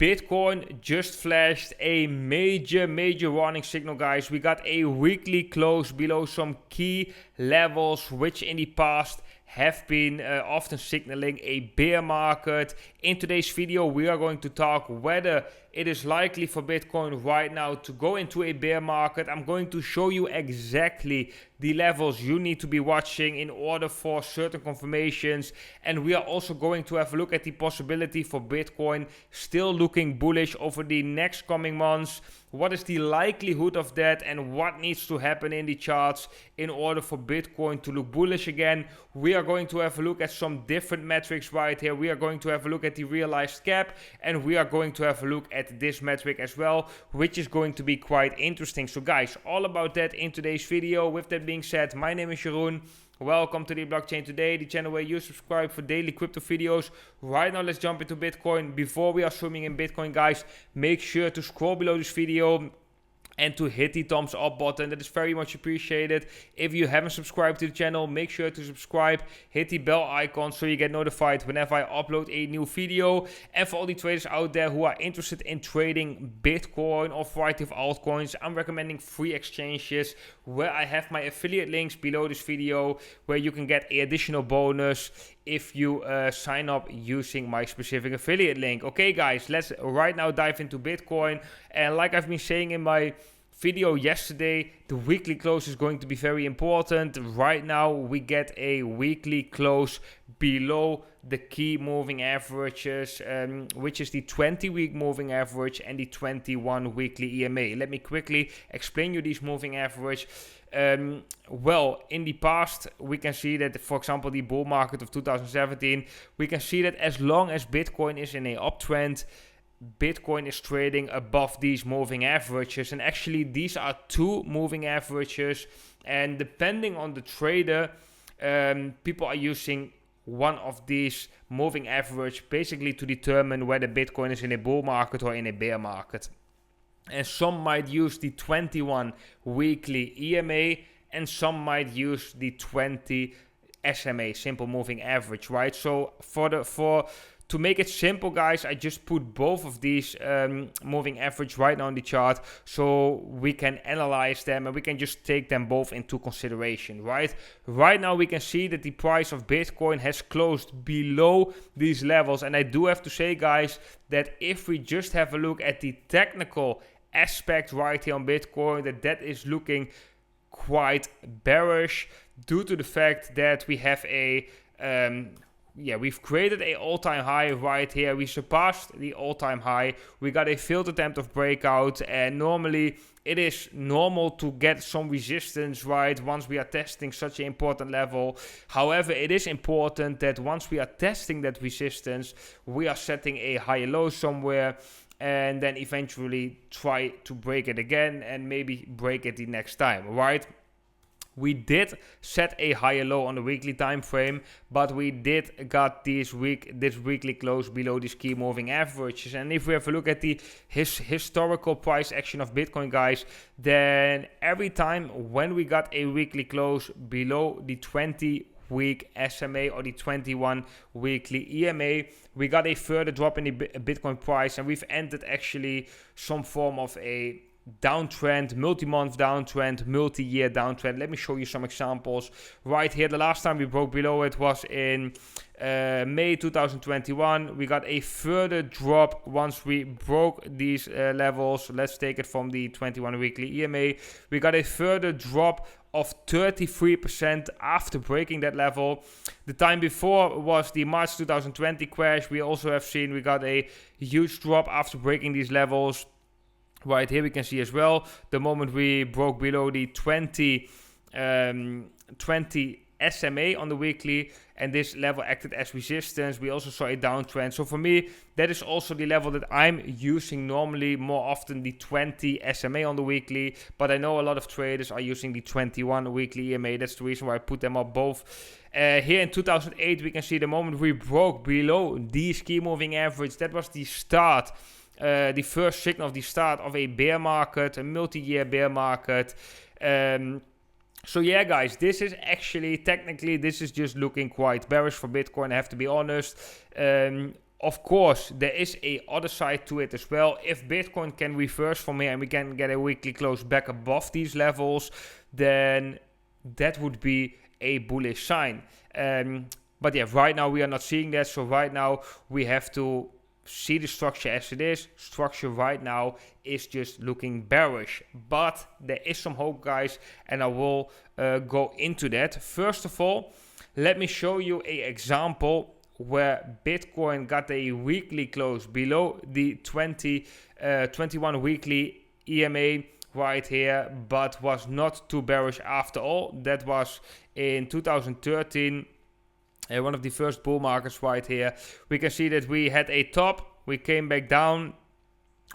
Bitcoin just flashed a major warning signal, guys. We got a weekly close below some key levels, which in the past have been often signaling a bear market. In today's video, we are going to talk whether it is likely for Bitcoin right now to go into a bear market. I'm going to show you exactly the levels you need to be watching in order for certain confirmations. And we are also going to have a look at the possibility for Bitcoin still looking bullish over the next coming months. What is the likelihood of that, and what needs to happen in the charts in order for Bitcoin to look bullish again? We are going to have a look at some different metrics right here. We are going to have a look at the realized cap, and we are going to have a look at this metric as well, which is going to be quite interesting. So guys, all about that in today's video. With that being said, my name is Jeroen. Welcome to the Blockchain Today, the channel where you subscribe for daily crypto videos. Right now, let's jump into Bitcoin. Before we are swimming in Bitcoin, guys, make sure to scroll below this video and to hit the thumbs up button. That is very much appreciated. If you haven't subscribed to the channel, make sure to subscribe. Hit the bell icon so you get notified whenever I upload a new video. And for all the traders out there who are interested in trading Bitcoin or a variety of altcoins, I'm recommending free exchanges where I have my affiliate links below this video, where you can get an additional bonus if you sign up using my specific affiliate link. Okay guys, let's right now dive into Bitcoin. And like I've been saying in my video yesterday, the weekly close is going to be very important. Right now we get a weekly close below the key moving averages, which is the 20-week moving average and the 21 weekly EMA. Let me quickly explain you these moving average. Well, in the past, we can see that, for example, the bull market of 2017, we can see that as long as Bitcoin is in a uptrend, Bitcoin is trading above these moving averages. And actually, these are two moving averages. And depending on the trader, people are using one of these moving average basically to determine whether Bitcoin is in a bull market or in a bear market. And some might use the 21 weekly EMA, and some might use the 20 SMA, simple moving average, right? So to make it simple, guys, I just put both of these moving average right now on the chart so we can analyze them and we can just take them both into consideration, right? Right now we can see that the price of Bitcoin has closed below these levels. And I do have to say, guys, that if we just have a look at the technical aspect right here on Bitcoin, that is looking quite bearish due to the fact that we have a we've created a all-time high right here. We surpassed the all-time high. We got a failed attempt of breakout, and normally it is normal to get some resistance, right, once we are testing such an important level. However, it is important that once we are testing that resistance, we are setting a higher low somewhere, and then eventually try to break it again and maybe break it the next time, right? We did set a higher low on the weekly time frame, but we did got this weekly close below these key moving averages. And if we have a look at the historical price action of Bitcoin, guys, then every time when we got a weekly close below the 20-week SMA or the 21 weekly EMA, we got a further drop in the Bitcoin price, and we've entered actually some form of a downtrend, multi-month downtrend, multi-year downtrend. Let me show you some examples right here. The last time we broke below it was in May 2021. We got a further drop once we broke these levels. Let's take it from the 21 weekly EMA. We got a further drop of 33% after breaking that level. The time before was the March 2020 crash. We also have seen we got a huge drop after breaking these levels. Right here we can see as well, the moment we broke below the 20 SMA on the weekly, and this level acted as resistance, we also saw a downtrend. So for me, that is also the level that I'm using normally more often, the 20 SMA on the weekly, but I know a lot of traders are using the 21 weekly EMA. That's the reason why I put them up both. Here in 2008, we can see the moment we broke below these key moving average, that was the start, the first signal of the start of a bear market, a multi-year bear market. So yeah, guys, this is actually, technically, this is just looking quite bearish for Bitcoin, I have to be honest. Of course, there is a other side to it as well. If Bitcoin can reverse from here and we can get a weekly close back above these levels, then that would be a bullish sign. But yeah, right now we are not seeing that. So right now we have to see the structure as it is. Structure right now is just looking bearish. But there is some hope, guys, and I will go into that. First of all, let me show you an example where Bitcoin got a weekly close below the 21 weekly EMA right here, but was not too bearish after all. That was in 2013. One of the first bull markets right here. We can see that we had a top, we came back down,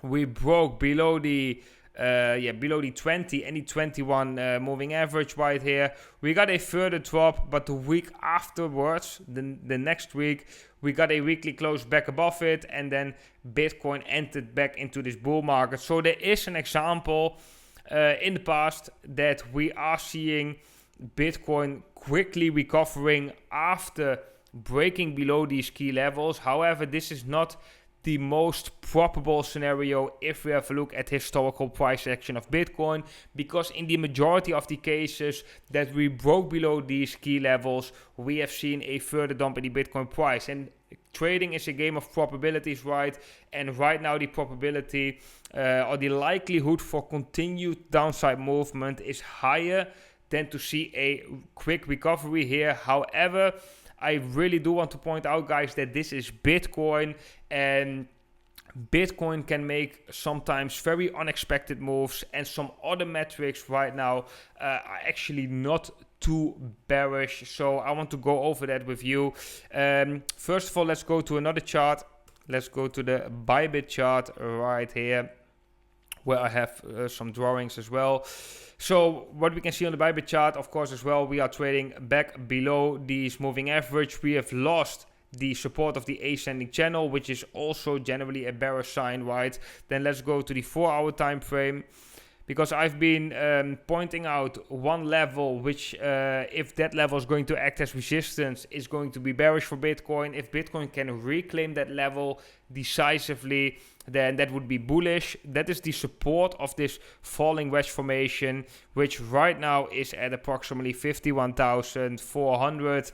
we broke below the below the 20 and the 21 moving average right here. We got a further drop, but the week afterwards, the next week, we got a weekly close back above it, and then Bitcoin entered back into this bull market. So there is an example in the past that we are seeing Bitcoin quickly recovering after breaking below these key levels. However, this is not the most probable scenario if we have a look at historical price action of Bitcoin, because in the majority of the cases that we broke below these key levels, we have seen a further dump in the Bitcoin price. And trading is a game of probabilities, right? And right now the probability or the likelihood for continued downside movement is higher than to see a quick recovery here. However, I really do want to point out, guys, that this is Bitcoin, and Bitcoin can make sometimes very unexpected moves, and some other metrics right now are actually not too bearish. So I want to go over that with you. First of all, let's go to another chart. Let's go to the Bybit chart right here, where I have some drawings as well. So what we can see on the Bybit chart, of course, as well, we are trading back below these moving average. We have lost the support of the ascending channel, which is also generally a bearish sign, right? Then let's go to the 4-hour time frame, because I've been pointing out one level which, if that level is going to act as resistance, is going to be bearish for Bitcoin. If Bitcoin can reclaim that level decisively, then that would be bullish. That is the support of this falling wedge formation, which right now is at approximately 51,400.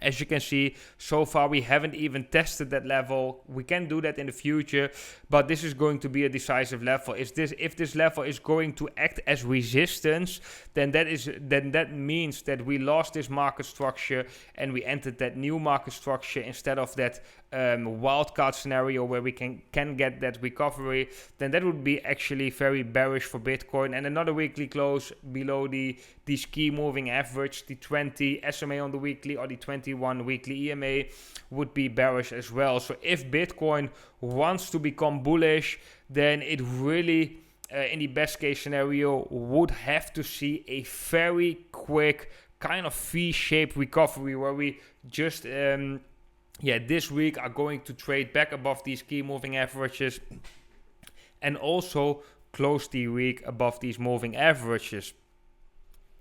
As you can see, so far we haven't even tested that level. We can do that in the future, but this is going to be a decisive level. If this level is going to act as resistance, then that means that we lost this market structure and we entered that new market structure instead of that wildcard scenario where we can get that recovery. Then that would be actually very bearish for Bitcoin. And another weekly close below these key moving average, the 20 SMA on the weekly or the 21 weekly EMA, would be bearish as well. So if Bitcoin wants to become bullish, then it really, in the best case scenario, would have to see a very quick kind of V-shaped recovery where we just this week are going to trade back above these key moving averages and also close the week above these moving averages.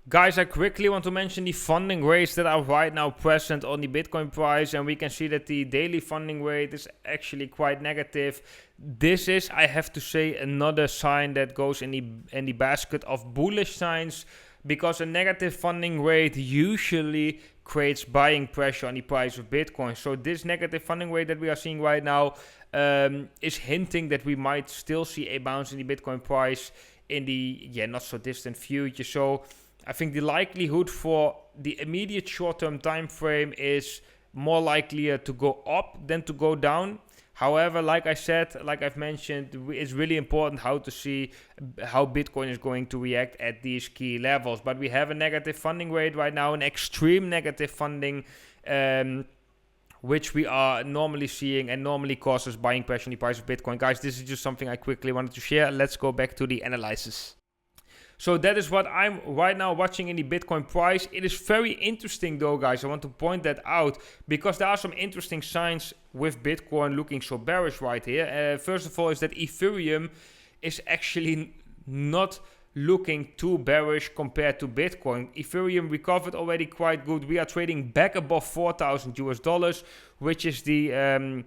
Guys, I quickly want to mention the funding rates that are right now present on the Bitcoin price, and we can see that the daily funding rate is actually quite negative. This is, I have to say, another sign that goes in the basket of bullish signs, because a negative funding rate usually creates buying pressure on the price of Bitcoin. So this negative funding rate that we are seeing right now is hinting that we might still see a bounce in the Bitcoin price in the not so distant future. So I think the likelihood for the immediate short-term time frame is more likely to go up than to go down. However, like I said, like I've mentioned, it's really important how to see how Bitcoin is going to react at these key levels. But we have a negative funding rate right now, an extreme negative funding, which we are normally seeing and normally causes buying pressure on the price of Bitcoin. Guys, this is just something I quickly wanted to share. Let's go back to the analysis. So that is what I'm right now watching in the Bitcoin price. It is very interesting though, guys. I want to point that out because there are some interesting signs with Bitcoin looking so bearish right here. First of all is that Ethereum is actually not looking too bearish compared to Bitcoin. Ethereum recovered already quite good. We are trading back above 4,000 US dollars, which is the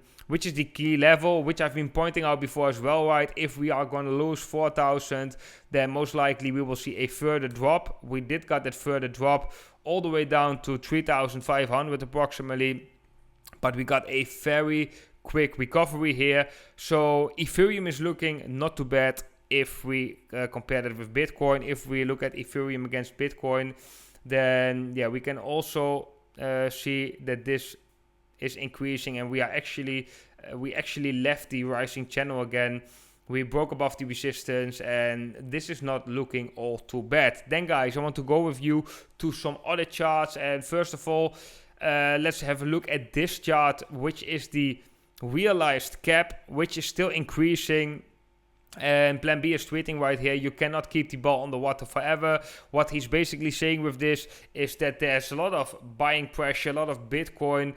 key level, which I've been pointing out before as well, right? If we are going to lose 4,000, then most likely we will see a further drop. We did got that further drop all the way down to 3,500 approximately, but we got a very quick recovery here. So Ethereum is looking not too bad if we compare that with Bitcoin. If we look at Ethereum against Bitcoin, then yeah, we can also see that this is increasing, and we actually left the rising channel again. We broke above the resistance, and this is not looking all too bad. Then guys, I want to go with you to some other charts, and first of all, let's have a look at this chart, which is the realized cap, which is still increasing. And Plan B is tweeting right here, you cannot keep the ball on the water forever. What he's basically saying with this is that there's a lot of buying pressure, a lot of Bitcoin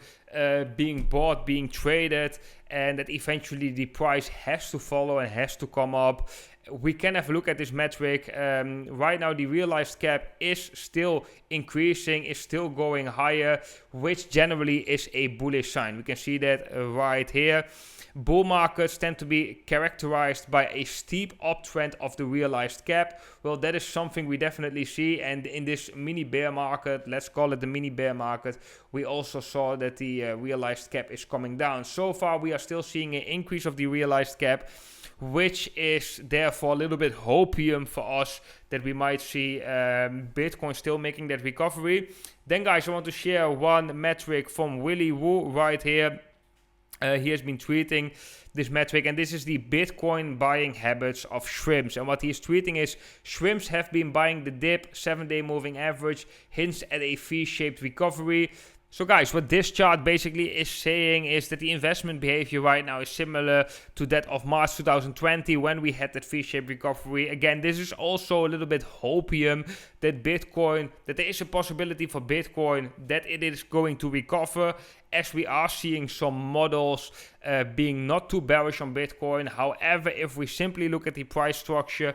being bought, being traded, and that eventually the price has to follow and has to come up. We can have a look at this metric. Right now the realized cap is still increasing, is still going higher, which generally is a bullish sign. We can see that right here. Bull markets tend to be characterized by a steep uptrend of the realized cap. Well, that is something we definitely see, and in this mini bear market, let's call it the mini bear market, we also saw that the realized cap is coming down. So far we are still seeing an increase of the realized cap, which is therefore a little bit hopium for us that we might see Bitcoin still making that recovery. Then guys, I want to share one metric from Willy Woo right here. He has been tweeting this metric, and this is the Bitcoin buying habits of shrimps. And what he is tweeting is, shrimps have been buying the dip, 7-day moving average hints at a V-shaped recovery. So guys, what this chart basically is saying is that the investment behavior right now is similar to that of March 2020 when we had that V-shaped recovery. Again, this is also a little bit hopium that there is a possibility for Bitcoin that it is going to recover, as we are seeing some models being not too bearish on Bitcoin. However, if we simply look at the price structure,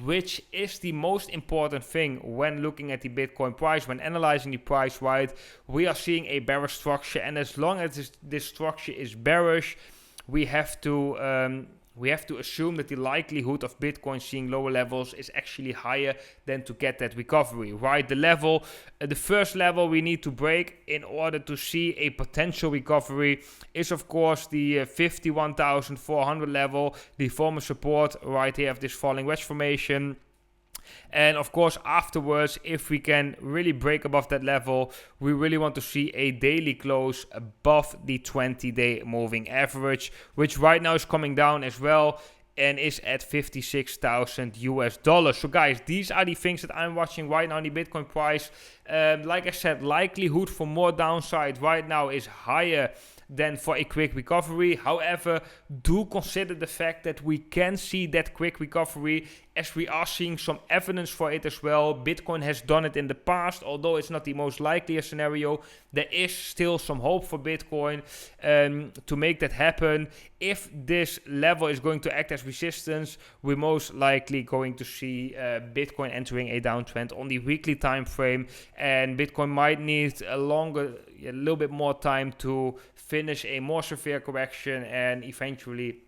which is the most important thing when looking at the Bitcoin price, when analyzing the price, right? We are seeing a bearish structure, and as long as this structure is bearish, we have to assume that the likelihood of Bitcoin seeing lower levels is actually higher than to get that recovery, right? The first level we need to break in order to see a potential recovery is of course the 51,400 level, the former support right here of this falling wedge formation. And of course afterwards, if we can really break above that level, we really want to see a daily close above the 20-day moving average, which right now is coming down as well and is at 56,000 US dollars. So guys, these are the things that I'm watching right now in the Bitcoin price. Like I said, likelihood for more downside right now is higher than for a quick recovery. However, do consider the fact that we can see that quick recovery, as we are seeing some evidence for it as well. Bitcoin has done it in the past, although it's not the most likely scenario. There is still some hope for Bitcoin to make that happen. If this level is going to act as resistance, we're most likely going to see Bitcoin entering a downtrend on the weekly time frame, and Bitcoin might need a little bit more time to finish a more severe correction and eventually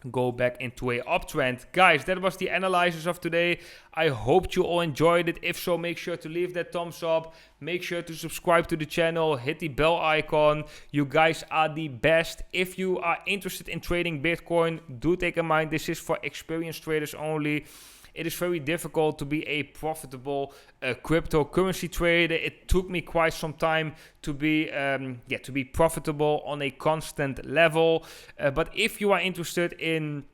go back into a uptrend. Guys, that was the analysis of today. I hope you all enjoyed it. If so, make sure to leave that thumbs up. Make sure to subscribe to the channel. Hit the bell icon. You guys are the best. If you are interested in trading Bitcoin, do take in mind this is for experienced traders only. It is very difficult to be a profitable cryptocurrency trader. It took me quite some time to be profitable on a constant level. But if you are interested in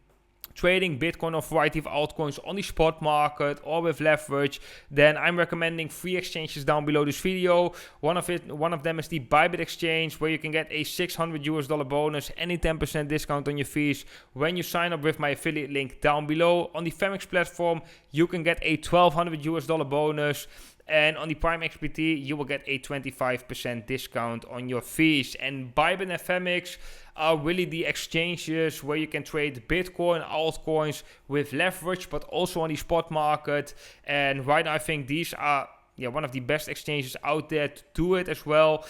trading Bitcoin or variety of altcoins on the spot market or with leverage, then I'm recommending 3 exchanges down below this video. One of them is the Bybit exchange, where you can get a $600 bonus and a 10% discount on your fees when you sign up with my affiliate link down below. On the Femix platform, you can get a $1,200 bonus And on the Prime XBT, you will get a 25% discount on your fees. And Bybit and Femix are really the exchanges where you can trade Bitcoin, altcoins with leverage, but also on the spot market. And right now, I think these are one of the best exchanges out there to do it as well.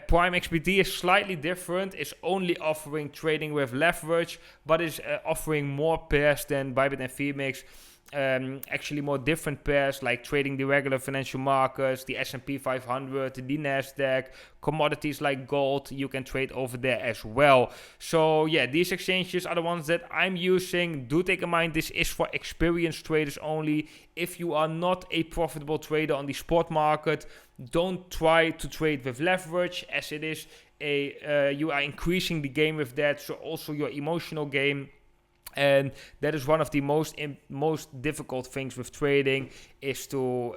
Prime XBT is slightly different. It's only offering trading with leverage, but is offering more pairs than Bybit and Femix. Actually more different pairs, like trading the regular financial markets, the S&P 500, the Nasdaq, commodities like gold, you can trade over there as well. So yeah, these exchanges are the ones that I'm using. Do take in mind, this is for experienced traders only. If you are not a profitable trader on the spot market, don't try to trade with leverage, as it is you are increasing the game with that, so also your emotional game. And that is one of the most difficult things with trading, is to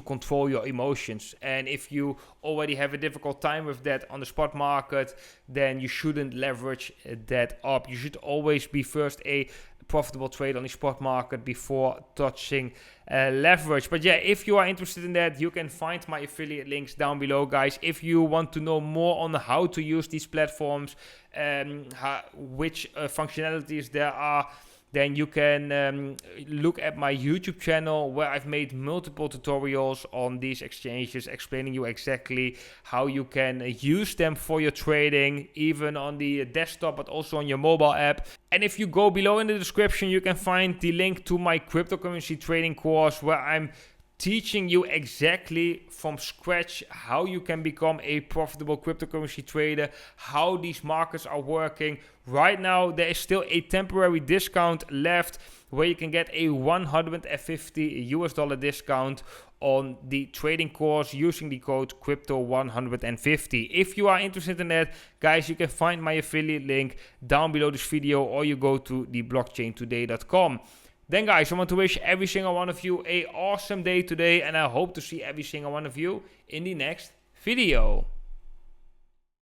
control your emotions. And if you already have a difficult time with that on the spot market, then you shouldn't leverage that up. You should always be first a profitable trade on the spot market before touching leverage. But yeah, if you are interested in that, you can find my affiliate links down below, guys. If you want to know more on how to use these platforms, which functionalities there are, then you can look at my YouTube channel, where I've made multiple tutorials on these exchanges, explaining you exactly how you can use them for your trading, even on the desktop, but also on your mobile app. And if you go below in the description, you can find the link to my cryptocurrency trading course, where I'm teaching you exactly from scratch how you can become a profitable cryptocurrency trader, how these markets are working. Right now, there is still a temporary discount left, where you can get a $150 discount on the trading course using the code crypto150. If you are interested in that, guys, you can find my affiliate link down below this video, or you go to theblockchaintoday.com. Then, guys, I want to wish every single one of you an awesome day today, and I hope to see every single one of you in the next video.